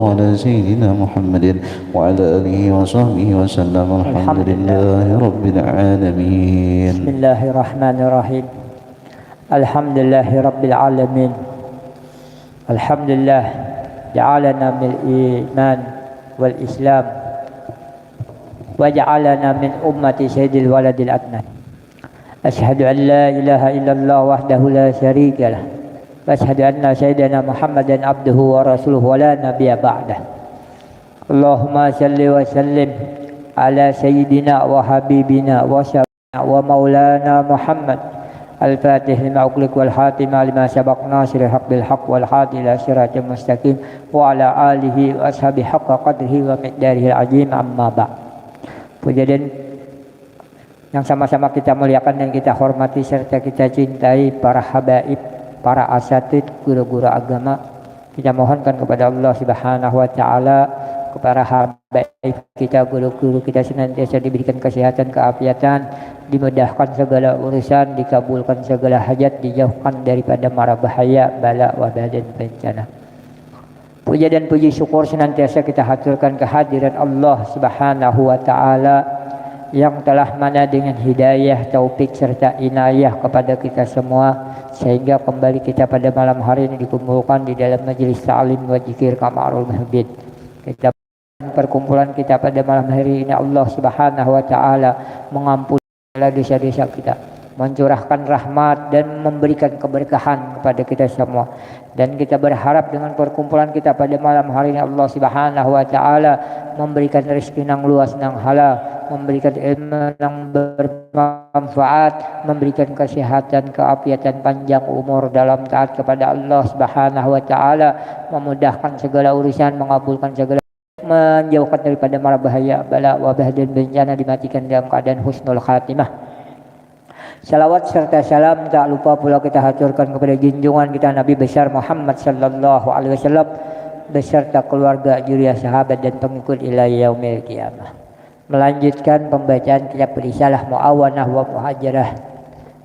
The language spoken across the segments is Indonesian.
على سيدنا محمد وعلى آله وصحبه وسلم. الحمد لله رب العالمين. بسم الله الرحمن الرحيم. الحمد لله رب العالمين. الحمد لله جعلنا من الإيمان والإسلام وجعلنا من أمة سيد الولد الأدنى. أشهد أن لا إله إلا الله وحده لا شريك له وأشهد أن سيدنا محمدا عبده ورسوله ولا نبي بعده. اللهم صل وسلم على سيدنا وحبيبنا وشفيعنا ومولانا محمد الفاتح لما أغلق والحاتم لما سبق ناصر الحق بالحق والهادي إلى صراط مستقيم وعلى آله وأصحابه حق قدره ومقداره العظيم. أما بعد. Puja dan yang sama-sama kita muliakan dan kita hormati serta kita cintai para habaib, para asatid, guru-guru agama. Kita mohonkan kepada Allah Subhanahu wa taala, kepada habaib kita, guru-guru kita senantiasa diberikan kesehatan, keafiatan, dimudahkan segala urusan, dikabulkan segala hajat, dijauhkan daripada mara bahaya, bala, wabah dan bencana. Puja dan puji syukur senantiasa kita haturkan kehadiran Allah Subhanahu wa taala yang telah mana dengan hidayah, taufik serta inayah kepada kita semua sehingga kembali kita pada malam hari ini dikumpulkan di dalam majelis ta'lim wa zikir kamarul muhibbin. Kita perkumpulan kita pada malam hari ini Allah Subhanahu wa taala mengampuni segala dosa-dosa kita, mencurahkan rahmat dan memberikan keberkahan kepada kita semua. Dan kita berharap dengan perkumpulan kita pada malam hari ini Allah Subhanahu wa taala memberikan rezeki yang luas, yang halal, memberikan ilmu yang bermanfaat, memberikan kesehatan, keafiatan, panjang umur dalam taat kepada Allah Subhanahu wa taala, memudahkan segala urusan, mengabulkan segala, menjauhkan daripada mara bahaya, bala, wabah dan bencana, dimatikan dalam keadaan husnul khatimah. Salawat serta salam tak lupa pula kita haturkan kepada junjungan kita Nabi besar Muhammad sallallahu alaihi wasallam beserta keluarga, juriya, sahabat dan pengikut ila yaumil qiyamah. Melanjutkan pembacaan kitab Risalah Muawanah wa Muhajarah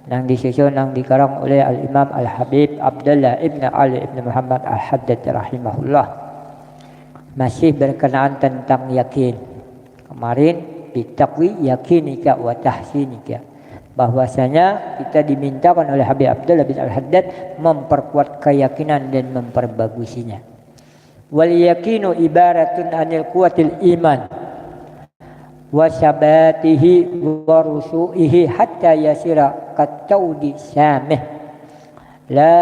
yang disusun yang dikarang oleh Al-Imam Al-Habib Abdullah ibn Ali ibn Muhammad Al-Haddad rahimahullah. Masih berkenaan tentang yakin. Kemarin bitaqwi yakinika wa tahsinika, bahwasanya kita dimintakan oleh Habib Abdullah bin Al-Haddad memperkuat keyakinan dan memperbagusinya. Wal yakinu ibaratun anil quwwatil iman wa sabatihi wa rusu'ihi hatta yasira katawdi samih la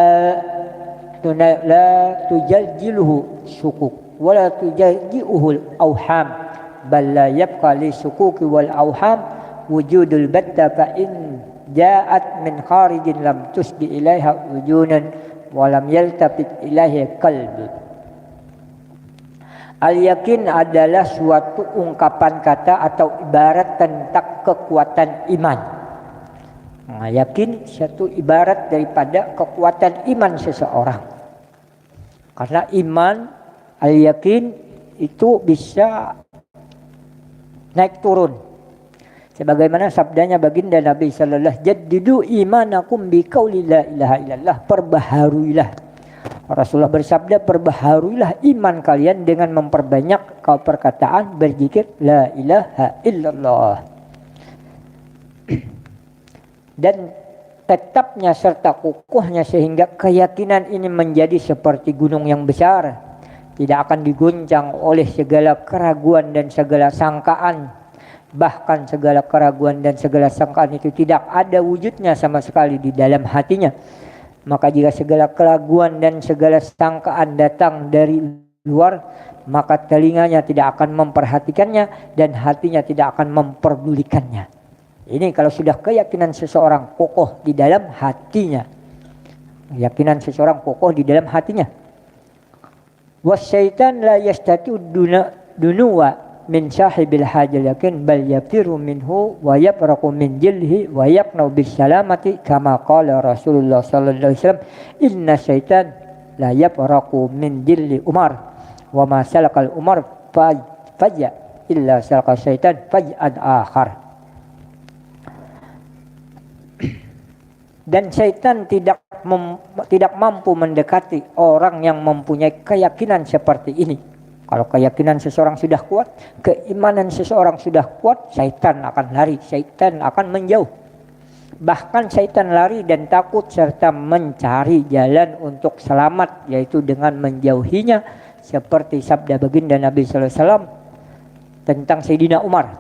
tujaljiluhu sukuk wa la tujaljiuhu awham bal la yabqa li sukuki wal awham wujudul batta fa in ja'at min kharijin lam tusbi ilaiha wujunan wa lam yaltafit ilaiha qalb. Al-yakin adalah suatu ungkapan kata atau ibarat tentang kekuatan iman. Nah, yakin satu ibarat daripada kekuatan iman seseorang. Karena iman, al-yakin itu bisa naik turun. Sebagaimana sabdanya baginda Nabi sallallahu alaihi wasallam, jaddidu imanakum bi qauli la ilaha illallah, perbaharuilah. Rasulullah bersabda, perbaharuilah iman kalian dengan memperbanyak perkataan berzikir la ilaha illallah. Dan tetapnya serta kukuhnya sehingga keyakinan ini menjadi seperti gunung yang besar, tidak akan diguncang oleh segala keraguan dan segala sangkaan. Bahkan segala keraguan dan segala sangkaan itu tidak ada wujudnya sama sekali di dalam hatinya. Maka jika segala keraguan dan segala sangkaan datang dari luar, maka telinganya tidak akan memperhatikannya dan hatinya tidak akan memperdulikannya. Ini kalau sudah keyakinan seseorang kokoh di dalam hatinya. Keyakinan seseorang kokoh di dalam hatinya. Wasyaitan la yastati'u dunuwa min sahibil hajal yakin bal yafiru minhu wa yabraqu min jilhi wa yaqnau bis salamati kama qala Rasulullah sallallahu alaihi wasallam inna syaitan la yabraqu min jilli Umar wa ma salakal Umar fajja illa salaka syaitan faj'an akhar. Dan syaitan tidak mampu mendekati orang yang mempunyai keyakinan seperti ini. Kalau keyakinan seseorang sudah kuat, keimanan seseorang sudah kuat, syaitan akan lari, syaitan akan menjauh. Bahkan syaitan lari dan takut serta mencari jalan untuk selamat, yaitu dengan menjauhinya, seperti sabda baginda Nabi sallallahu alaihi wasallam tentang Sayyidina Umar,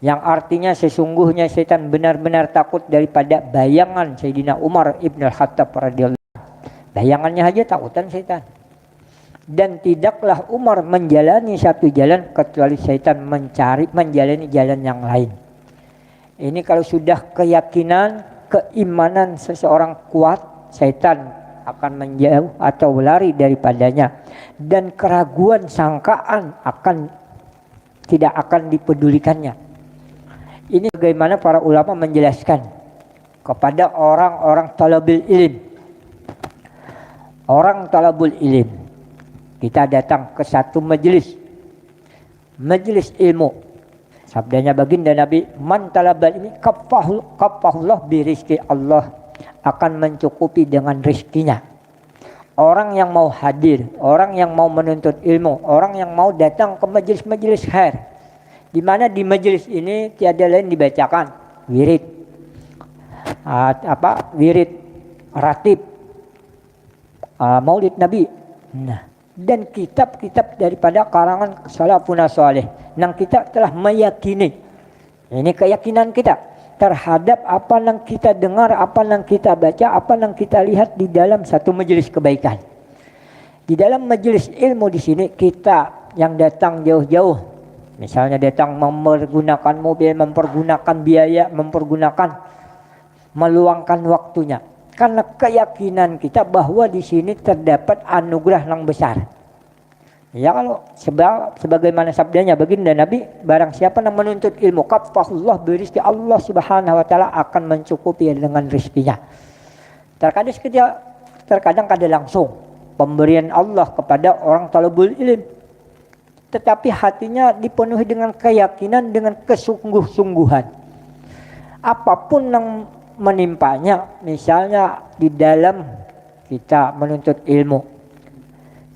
yang artinya sesungguhnya syaitan benar-benar takut daripada bayangan Sayyidina Umar ibn al-Khattab radhiyallahu anhu. Bayangannya aja takutan syaitan. Dan tidaklah Umar menjalani satu jalan kecuali syaitan menjalani jalan yang lain. Ini kalau sudah keyakinan, keimanan seseorang kuat, syaitan akan menjauh atau lari daripadanya. Dan keraguan, sangkaan tidak akan dipedulikannya. Ini bagaimana para ulama menjelaskan kepada orang-orang talabul ilm. Orang talabul ilm. Kita datang ke satu majelis ilmu. Sabdanya baginda Nabi, man talabal ilmi kaffahullah birizki, Allah akan mencukupi dengan rizkinya. Orang yang mau hadir, orang yang mau menuntut ilmu, orang yang mau datang ke majelis-majelis khair, di mana di majelis ini tiada lain dibacakan wirid, wirid ratib, maulid Nabi. Dan kitab-kitab daripada karangan salafun saleh yang kita telah meyakini, ini keyakinan kita terhadap apa yang kita dengar, apa yang kita baca, apa yang kita lihat di dalam satu majelis kebaikan. Di dalam majelis ilmu di sini kita yang datang jauh-jauh, misalnya datang mempergunakan mobil, mempergunakan biaya, meluangkan waktunya. Karena keyakinan kita bahwa di sini terdapat anugerah yang besar. Ya, kalau sebagaimana sabdanya baginda Nabi, barang siapa yang menuntut ilmu, kaffahullah birizki, Allah Subhanahu wa taala akan mencukupi dengan rizkinya. Terkadang langsung pemberian Allah kepada orang talabul ilm. Tetapi hatinya dipenuhi dengan keyakinan, dengan kesungguh-sungguhan. Apapun yang menimpanya, misalnya di dalam kita menuntut ilmu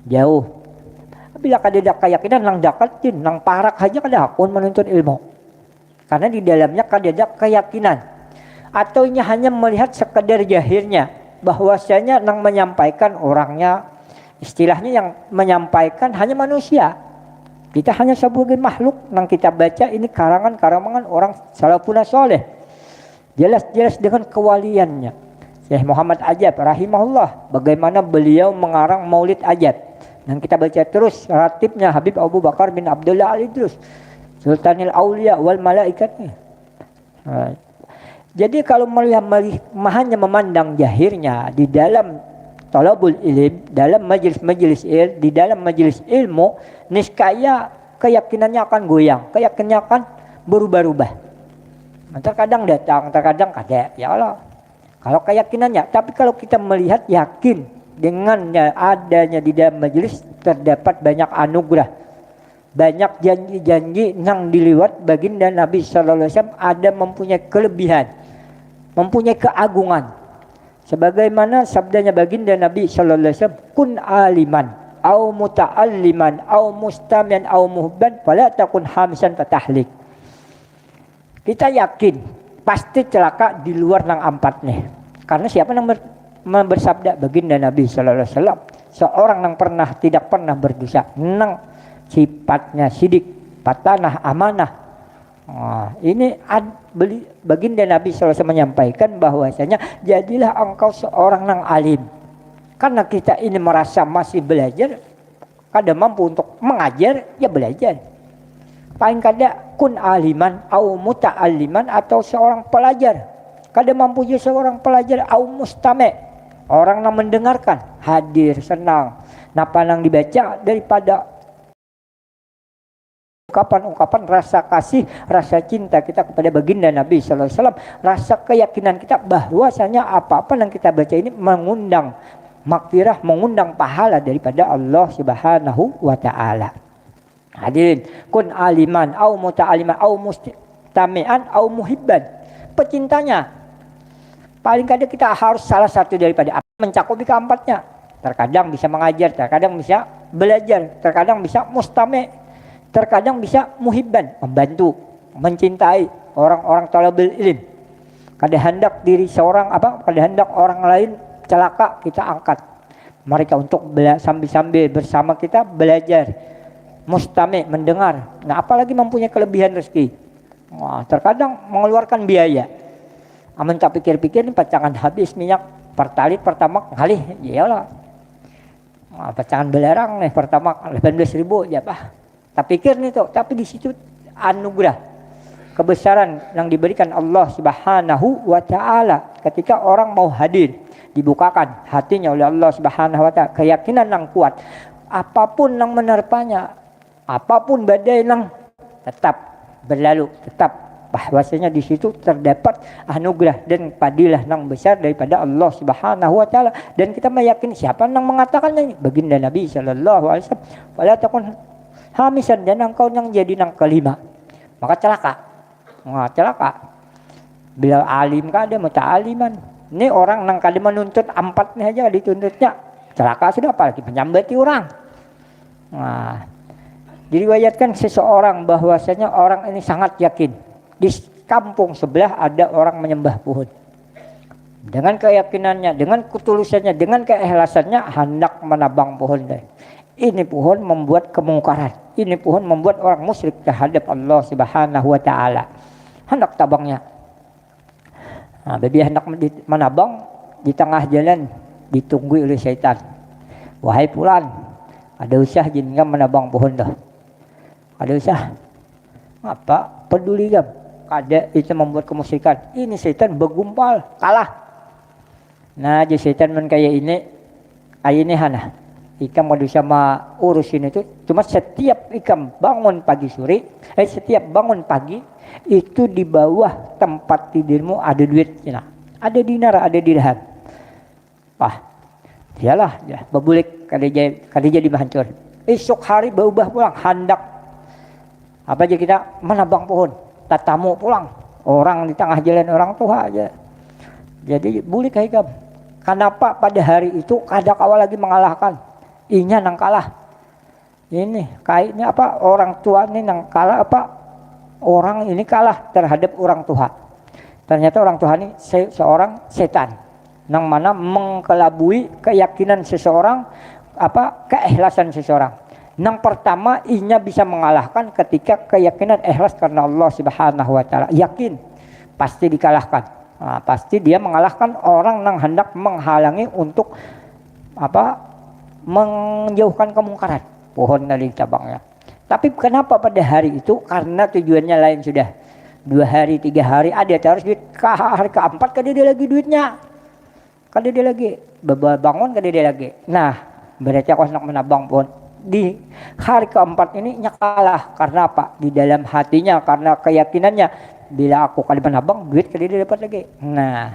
jauh, bila ada keyakinan nang dakatin, nang parak aja kada akun menuntut ilmu, karena di dalamnya ada keyakinan. Atau ini hanya melihat sekedar jahirnya, bahwasanya nang menyampaikan orangnya, istilahnya yang menyampaikan hanya manusia, kita hanya sebagai makhluk. Nang kita baca ini karangan orang salafun saleh, jelas-jelas dengan kewaliannya. Syekh Muhammad Ajab rahimahullah, bagaimana beliau mengarang maulid Ajab. Dan kita baca terus ratibnya Habib Abu Bakar bin Abdullah Al-Idrus, Sultanil Aulia wal Malaikatnya. Jadi kalau hanya memandang jahirnya di dalam talabul ilm, dalam majelis di dalam majelis ilmu, niscaya keyakinannya akan goyang, keyakinannya akan berubah-ubah. Terkadang datang, terkadang kada. Ya Allah, kalau keyakinannya. Tapi kalau kita melihat yakin dengan adanya di dalam majelis terdapat banyak anugerah, banyak janji-janji yang diliwat baginda Nabi sallallahu alaihi wasallam, ada mempunyai kelebihan, mempunyai keagungan. Sebagaimana sabdanya baginda Nabi sallallahu alaihi wasallam, kun aliman au muta'alliman au mustamian au muhibban fala takun hamisan fatahlik. Kita yakin pasti celaka di luar nang empat nih. Karena siapa yang bersabda baginda Nabi sallallahu alaihi wasallam, seorang yang tidak pernah berdosa, nang sifatnya sidik, patanah, amanah. Ini baginda Nabi sallallahu alaihi wasallam menyampaikan bahwasanya jadilah engkau seorang yang alim. Karena kita ini merasa masih belajar, kada mampu untuk mengajar, ya belajar. Paling kada kun aliman au muta'alliman, atau seorang pelajar. Kada mampu jadi seorang pelajar, au mustame, orang yang mendengarkan, hadir, senang. Napa yang dibaca daripada ungkapan-ungkapan rasa kasih, rasa cinta kita kepada baginda Nabi sallallahu alaihi wasallam, rasa keyakinan kita bahwasanya apa-apa yang kita baca ini mengundang maghfirah, mengundang pahala daripada Allah Subhanahu wa taala. Hadirin, kun aliman au muta'aliman au mustami'an au muhibban. Pecintanya. Paling kadang kita harus salah satu daripada mencakupi keempatnya. Terkadang bisa mengajar, terkadang bisa belajar, terkadang bisa mustami', terkadang bisa muhibban, membantu, mencintai orang-orang talabul ilm. Kada hendak diri seorang kada hendak orang lain celaka, kita angkat mereka untuk sambil-sambil bersama kita belajar, mustami', mendengar. Nah, apalagi mempunyai kelebihan rezeki. Wah, terkadang mengeluarkan biaya. Amun tak pikir-pikir ini pacangan habis minyak pertalit pertama kali, iyalah. Wah, pacangan belerang nih pertama 18.000 ya Pak. Tak pikir nih tuh, tapi di situ anugerah kebesaran yang diberikan Allah Subhanahu wa taala ketika orang mau hadir, dibukakan hatinya oleh Allah Subhanahu wa taala, keyakinan yang kuat. Apapun yang menerpanya, apapun badai yang tetap berlalu, tetap bahwasanya di situ terdapat anugerah dan fadilah yang besar daripada Allah Subhanahu wa taala. Dan kita meyakini siapa yang mengatakannya ini? Baginda Nabi sallallahu alaihi wasallam, "Wala takun hamisan," dan engkau yang jadi yang kelima, maka celaka. Wah, celaka. Bila alim kada muta'aliman. Ini orang yang kada menuntut 4 nih aja dituntutnya. Celaka sudah, apalagi menyambati orang. Nah, diriwayatkan seseorang bahwasanya orang ini sangat yakin di kampung sebelah ada orang menyembah pohon. Dengan keyakinannya, dengan ketulusannya, dengan keikhlasannya hendak menabang pohon deh. Ini pohon membuat kemungkaran. Ini pohon membuat orang musyrik terhadap Allah Subhanahu wa taala. Hendak tabangnya. Nah, babi hendak menabang, di tengah jalan ditunggu oleh syaitan. "Wahai fulan, ada usah jenengam menabang pohon dah. Ada usah. Apa peduli gam? Kada itu membuat kemusyrikan. Ini syaitan bergumpal, kalah." Nah, jadi syaitan men kayak ini hana. Ikam kada usah urusin itu. Cuma setiap ikam bangun pagi sore, setiap bangun pagi itu di bawah tempat tidurmu ada duit, ya. Ada dinar, ada dirham. Wah, iyalah, ya, babulik kada jadi hancur. Esok hari berubah pulang, hendak apa aja kita menabang pohon, tatamu pulang, orang di tengah jalan orang tua aja. Jadi bulik ikam. Kenapa pada hari itu kada kawal lagi mengalahkan? Inya nang kalah. Ini kayaknya orang tua ini nang kalah orang ini kalah terhadap orang tua. Ternyata orang tua ini seorang setan yang mana mengkelabui keyakinan seseorang, keikhlasan seseorang. Yang pertama, inya bisa mengalahkan ketika keyakinan ikhlas karena Allah Subhanahu wa taala. Yakin pasti dikalahkan. Nah, pasti dia mengalahkan orang yang hendak menghalangi untuk menjauhkan kemungkaran pohon dari cabangnya. Tapi kenapa pada hari itu? Karena tujuannya lain sudah. 2 hari, 3 hari ada terus duit. Hari keempat kada dia lagi duitnya. Kada dia lagi. Bangun kada dia lagi. Nah, berarti aku hendak menabang pohon. Di hari keempat ini kalah. Karena apa? Di dalam hatinya, karena keyakinannya, bila aku kada menabang, duit kada dia dapat lagi. Nah,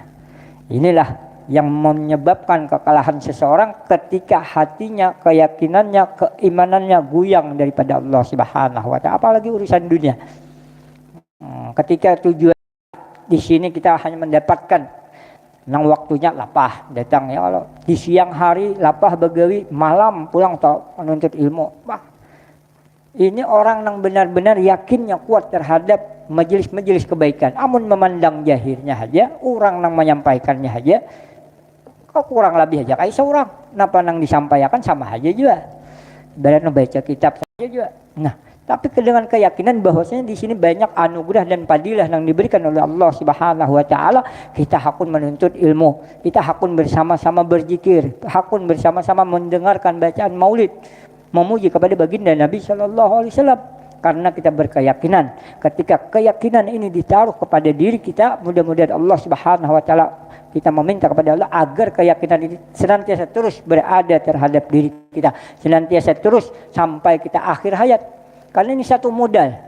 inilah yang menyebabkan kekalahan seseorang ketika hatinya, keyakinannya, keimanannya goyang daripada Allah Subhanahu wa taala, apalagi urusan dunia. Ketika tujuan di sini kita hanya mendapatkan nang waktunya lapah datang, ya kalau di siang hari lapah begawi, malam pulang menuntut ilmu. Ini orang yang benar-benar yakinnya kuat terhadap majelis-majelis kebaikan. Amun memandang jahirnya saja, orang yang menyampaikannya saja kurang lebih aja kayak seorang. Napa nang disampaikan sama aja juga. Ibarat membaca kitab saja juga. Nah, tapi dengan keyakinan bahwasanya di sini banyak anugerah dan fadilah yang diberikan oleh Allah Subhanahu wa taala, kita hakun menuntut ilmu, kita hakun bersama-sama berzikir, hakun bersama-sama mendengarkan bacaan maulid, memuji kepada baginda Nabi sallallahu alaihi wasallam. Karena kita berkeyakinan, ketika keyakinan ini ditaruh kepada diri kita, mudah-mudahan Allah Subhanahu wa taala, kita meminta kepada Allah agar keyakinan ini senantiasa terus berada terhadap diri kita, senantiasa terus sampai kita akhir hayat. Karena ini satu modal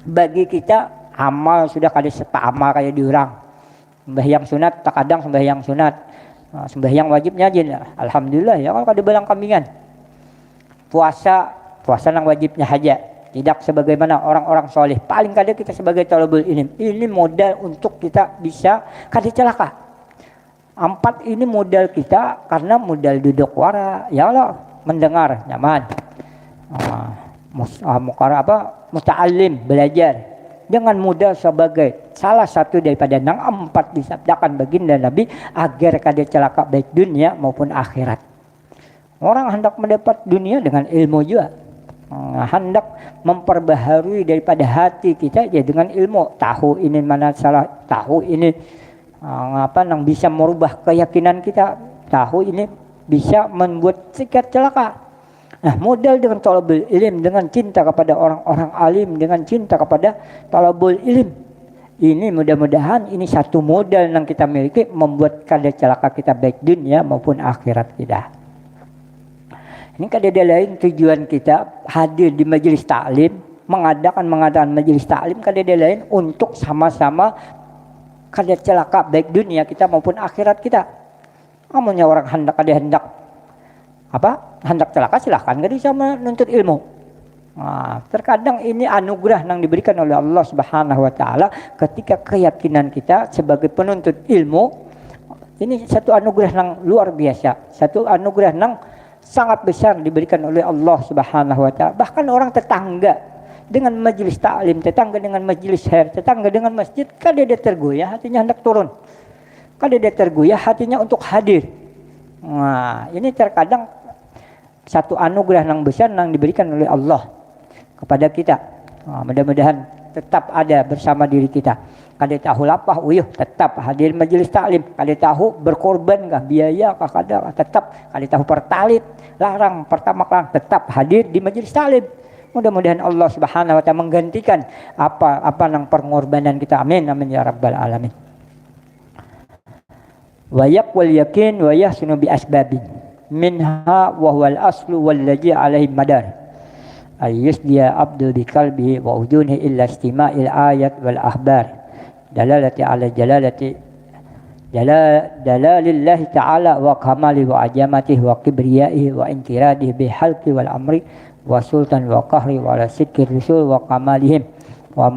bagi kita. Amal sudah kada amal kayak diurang. Sembahyang sunat, tak kadang sembahyang sunat. Sembahyang wajibnya aja, alhamdulillah ya, kalau kada belang kambingan. Puasa nang wajibnya aja. Tidak sebagaimana orang-orang soleh. Paling kada kita sebagai talabul ilm. Ini modal untuk kita bisa kada celaka. 4 ini modal kita, karena modal duduk wara. Ya Allah, mendengar nyaman. Muta'allim, belajar dengan mudah sebagai salah satu daripada nang 4 disabdakan baginda Nabi agar kada celaka baik dunia maupun akhirat. Orang hendak mendapat dunia dengan ilmu juga. Hendak memperbaharui daripada hati kita ya dengan ilmu. Tahu ini mana salah, tahu ini yang bisa merubah keyakinan kita, tahu ini bisa membuat kita celaka. Nah, modal dengan talabul ilm, dengan cinta kepada orang-orang alim, dengan cinta kepada talabul ilm. Ini mudah-mudahan ini satu modal yang kita miliki membuat kada celaka kita baik dunia maupun akhirat kita. Ini kada ada lain tujuan kita hadir di majelis taklim, mengadakan majelis taklim kada ada lain untuk sama-sama kada celaka baik dunia kita maupun akhirat kita. Amunnya orang hendak hendak celaka silahkan gak bisa menuntut ilmu. Terkadang ini anugerah yang diberikan oleh Allah Subhanahu wa taala ketika keyakinan kita sebagai penuntut ilmu ini satu anugerah yang luar biasa, satu anugerah yang sangat besar diberikan oleh Allah Subhanahu wa taala. Bahkan orang tetangga dengan majelis taklim, tetangga dengan majelis khair, tetangga dengan masjid kada dia tergoyah hatinya hendak turun. Kada dia tergoyah hatinya untuk hadir. Ini terkadang satu anugerah yang besar yang diberikan oleh Allah kepada kita. Mudah-mudahan tetap ada bersama diri kita. Kada tahu lapah tetap hadir majelis taklim. Kada tahu berkorban kah biaya kah tetap. Kada tahu pertalit larang pertama tetap hadir di majelis taklim. Mudah-mudahan Allah Subhanahu wa taala menggantikan apa yang pengorbanan kita. Amin amin ya rabbal alamin. Wa yaqwal yakin wa yahsunu bi asbabin minha wa huwal aslu wallazi alaihi madar ayyusdiya abdu bi qalbihi wa udunhi illa istima'il ayat wal ahbar dalalati ala dalalillahi ta'ala wa kamali wa ajamatihi wa kibriyaihi wa intiradihi bi halqi wal amri wa sultan wa qahri wa ala sidqi rusul wa kamalihim wa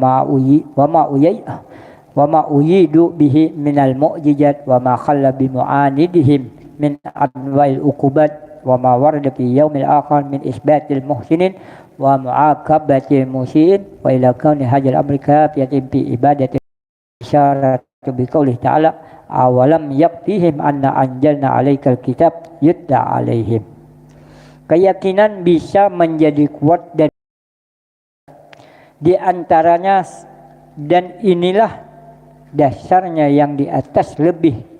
ma uyidu bihi minal mu'jizat wa ma khalla bi mu'anidihim min anwa'il uqubat wa ma warada fi yaumil akhir min isbatil muhsinin wa mu'aqabatil musiin wa ila kauni hajal amrika fi ibadati isyarat bi qoulih ta'ala awalam yakfihim anna anjalna alaikal kitab yutla alaihim. Keyakinan bisa menjadi kuat dan di antaranya dan inilah dasarnya yang di atas lebih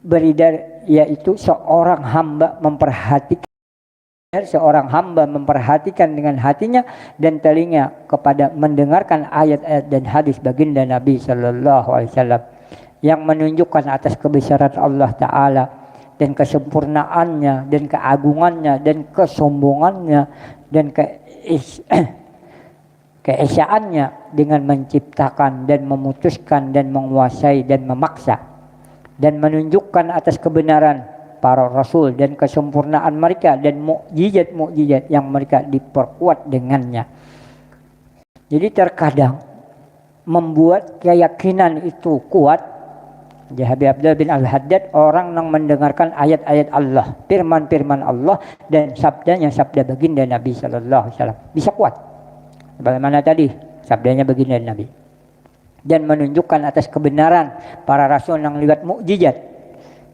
beridar, yaitu seorang hamba memperhatikan dengan hatinya dan telinga kepada mendengarkan ayat-ayat dan hadis baginda Nabi sallallahu alaihi wasallam yang menunjukkan atas kebesaran Allah taala dan kesempurnaannya dan keagungannya dan kesombongannya dan keesaannya dengan menciptakan dan memutuskan dan menguasai dan memaksa dan menunjukkan atas kebenaran para rasul dan kesempurnaan mereka dan mukjizat-mukjizat yang mereka diperkuat dengannya. Jadi terkadang membuat keyakinan itu kuat. Habib Abdullah bin Al-Haddad orang yang mendengarkan ayat-ayat Allah, firman-firman Allah dan sabda baginda Nabi sallallahu alaihi wasallam bisa kuat. Bagaimana tadi sabdanya baginda Nabi. Dan menunjukkan atas kebenaran para rasul yang lewat mukjizat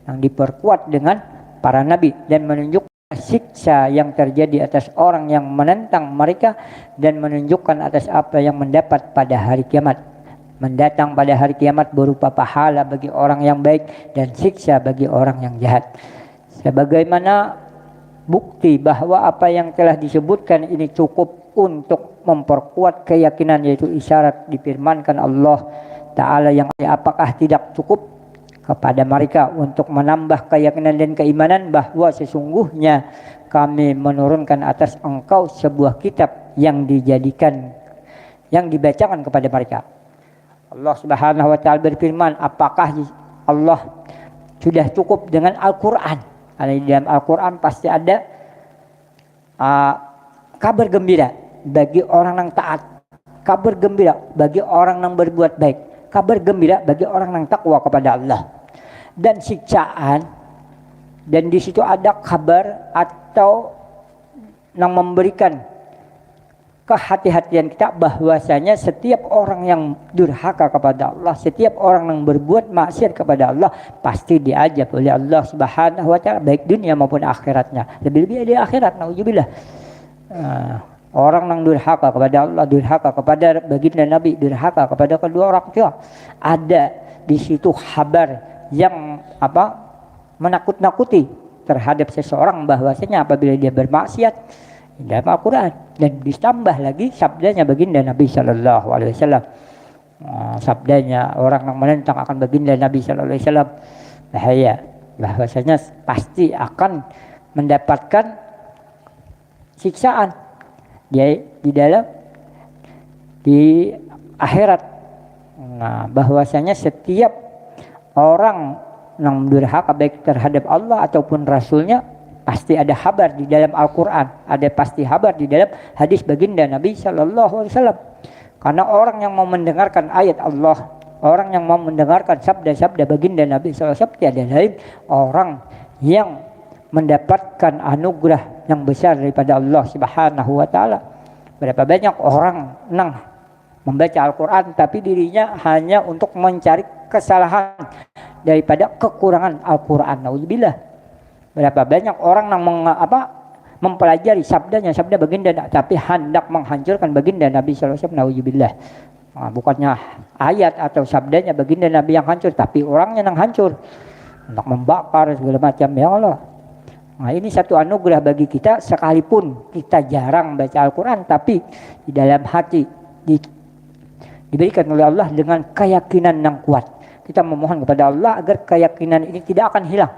yang diperkuat dengan para nabi dan menunjukkan siksa yang terjadi atas orang yang menentang mereka dan menunjukkan atas apa yang mendapat pada hari kiamat mendatang pada hari kiamat berupa pahala bagi orang yang baik dan siksa bagi orang yang jahat. Sebagaimana bukti bahwa apa yang telah disebutkan ini cukup untuk memperkuat keyakinan, yaitu isyarat difirmankan Allah Ta'ala yang apakah tidak cukup kepada mereka untuk menambah keyakinan dan keimanan bahwa sesungguhnya kami menurunkan atas engkau sebuah kitab yang dibacakan kepada mereka. Allah Subhanahu wa taala berfirman, apakah Allah sudah cukup dengan Al-Qur'an? Di dalam Al-Qur'an pasti ada kabar gembira bagi orang yang taat, kabar gembira bagi orang yang berbuat baik, kabar gembira bagi orang yang takwa kepada Allah. Dan siksaan Dan di situ ada kabar atau yang memberikan kehati-hatian kita bahwasanya setiap orang yang durhaka kepada Allah, setiap orang yang berbuat maksiat kepada Allah pasti diazab oleh Allah Subhanahu wa taala baik dunia maupun akhiratnya. Lebih-lebih di akhirat, naudzubillah. Orang yang durhaka kepada Allah, durhaka kepada baginda Nabi, durhaka kepada kedua orang tua, ada di situ kabar yang menakut-nakuti terhadap seseorang bahwasanya apabila dia bermaksiat dalam Al-Quran. Dan ditambah lagi sabdanya baginda Nabi sallallahu alaihi wasallam. Sabdanya orang yang menentang akan baginda Nabi sallallahu alaihi wasallam bahaya, bahwasanya pasti akan mendapatkan siksaan di akhirat. Bahwasanya setiap orang yang durhaka baik terhadap Allah ataupun Rasulnya pasti ada kabar di dalam Al-Quran, ada pasti kabar di dalam hadis baginda Nabi sallallahu alaihi wasallam. Karena orang yang mau mendengarkan ayat Allah, orang yang mau mendengarkan sabda-sabda baginda Nabi sallallahu alaihi wasallam tiada lain orang yang mendapatkan anugerah yang besar daripada Allah Subhanahu wa taala. Berapa banyak orang yang membaca Al-Quran tapi dirinya hanya untuk mencari kesalahan daripada kekurangan Al-Quran. Nauzubillah. Berapa banyak orang yang mempelajari sabdanya, sabda baginda tapi hendak menghancurkan baginda Nabi sallallahu alaihi wasallam. Nauzubillah. Bukannya ayat atau sabdanya baginda Nabi yang hancur, tapi orangnya yang hancur. Hendak membakar segala macam, ya Allah. Ini satu anugerah bagi kita, sekalipun kita jarang baca Al-Quran, tapi di dalam hati diberikan oleh Allah dengan keyakinan yang kuat. Kita memohon kepada Allah agar keyakinan ini tidak akan hilang.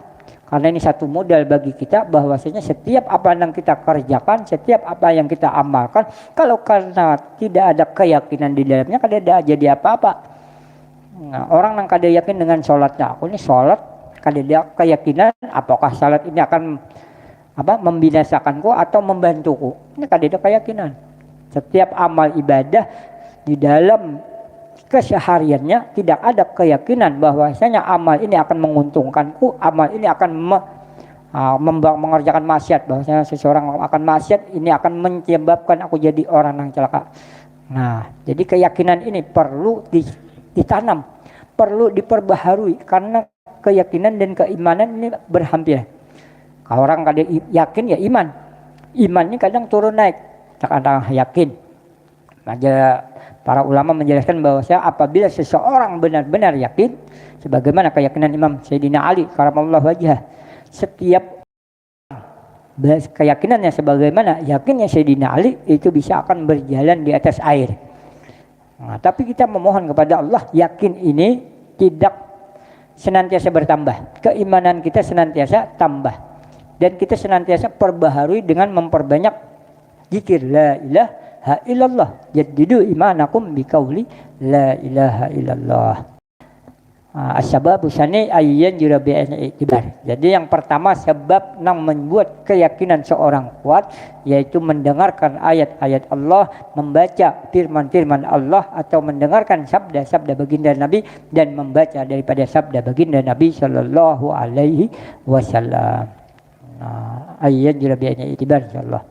Karena ini satu modal bagi kita bahwasanya setiap apa yang kita kerjakan, setiap apa yang kita amalkan, kalau karena tidak ada keyakinan di dalamnya, kada jadi apa-apa. Orang yang kada yakin dengan sholatnya, aku ini sholat, kada ada keyakinan apakah salat ini akan membinasakanku atau membantuku. Ini kada ada keyakinan. Setiap amal ibadah di dalam kesehariannya tidak ada keyakinan bahwasanya amal ini akan menguntungkanku, amal ini akan mengerjakan maksiat, bahwasanya seseorang akan maksiat ini akan menyebabkan aku jadi orang yang celaka. Jadi keyakinan ini perlu ditanam, perlu diperbaharui karena keyakinan dan keimanan ini berhampiran. Kalau orang kada yakin ya iman. Imannya kadang turun naik. Kadang yakin. Para ulama menjelaskan bahwasanya apabila seseorang benar-benar yakin, sebagaimana keyakinan Imam Sayyidina Ali karamallahu wajhah, setiap keyakinannya sebagaimana yakinnya Sayyidina Ali itu bisa akan berjalan di atas air. Tapi kita memohon kepada Allah, yakin ini tidak senantiasa bertambah, keimanan kita senantiasa tambah, dan kita senantiasa perbaharui dengan memperbanyak zikir la ilaha illallah, jaddidu imanakum biqauli la ilaha illallah. As-sababu sani ayyan jurabi'an i'tibar. Jadi yang pertama sebab yang membuat keyakinan seorang kuat yaitu mendengarkan ayat-ayat Allah, membaca firman-firman Allah atau mendengarkan sabda-sabda baginda Nabi dan membaca daripada sabda baginda Nabi sallallahu alaihi wasallam. Ayyan jurabi'an i'tibar insyaallah.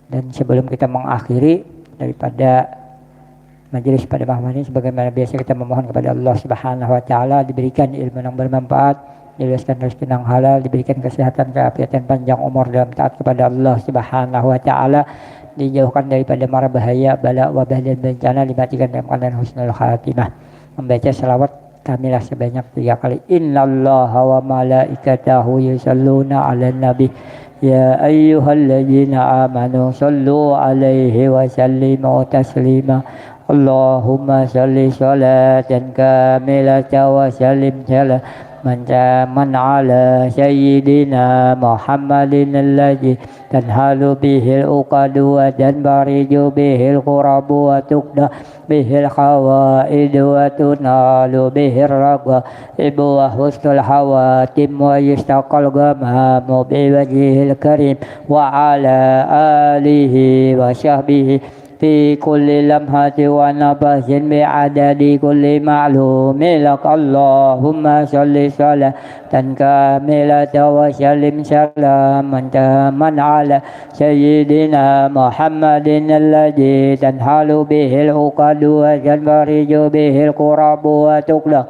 Dan sebelum kita mengakhiri daripada majelis pada malam ini, sebagaimana biasa kita memohon kepada Allah Subhanahu wa taala diberikan ilmu yang bermanfaat, diluaskan rezeki yang halal, diberikan kesehatan, keafiatan, panjang umur dalam taat kepada Allah Subhanahu wa taala, dijauhkan daripada mara bahaya, bala, wabah dan bencana, dimatikan dalam keadaan husnul khatimah. Membaca selawat kamilah sebanyak 3 kali. Innallaha wa malaikatahu yusalluna 'alan nabi. Ya ayyuhalladzina amanu sallu 'alaihi wa sallimu taslima. Allahumma salli salatan kamilatan wa sallim salaman ala sayyidina Muhammadin alladhi tanhalu bihil uqadu wa tanbariju bihil qurabu wa tuqda bihil khawaidu wa tunalu bihil ragaibu wa husnul hawatim wa yustaqal gamamu biwajihil karim wa ala alihi wa sahbihi في كل لمحة ونفس بعدد كل معلوم لك اللهم صل صلاة كاملة وسلم سلاما تاما على سيدنا محمد الذي تنحل به العقد وتنفرج به الكرب وتقلق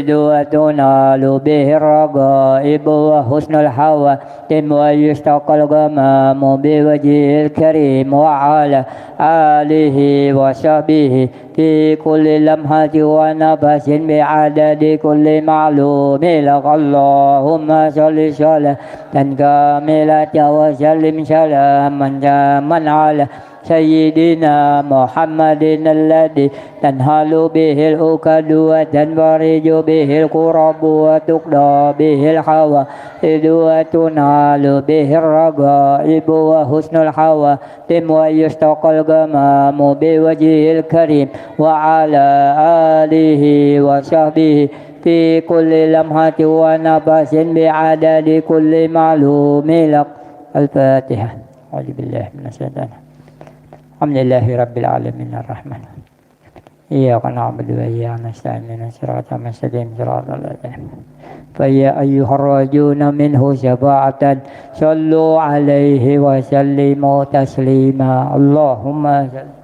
وتنال به الرغائب وحسن الحواتم ويشتاق الغمام بوجهه الكريم وعلى آله وصحبه في كل لمحة ونفس بعدد كل معلوم لك اللهم صل صلاة كاملة وسلم سلاما تاما على سيدنا محمد الذي تنهال به العقد وتنفرج به الكرب وتقضى به الحوائج وتنال به الرغائب وحسن الحواتم ويشتاق الغمام بوجهه الكريم وعلى آله وصحبه في كل لمحة ونفس بعدد كل معلوم لك. الفاتحة. أعوذ بالله من الشيطان. الحمد لله رب العالمين الرحمن إياك نعبد وإياك نستعين اهدنا الصراط المستقيم صراط الذين فيا أيها الراجون منه شفاعة صلوا عليه وسلموا تسليما اللهم صل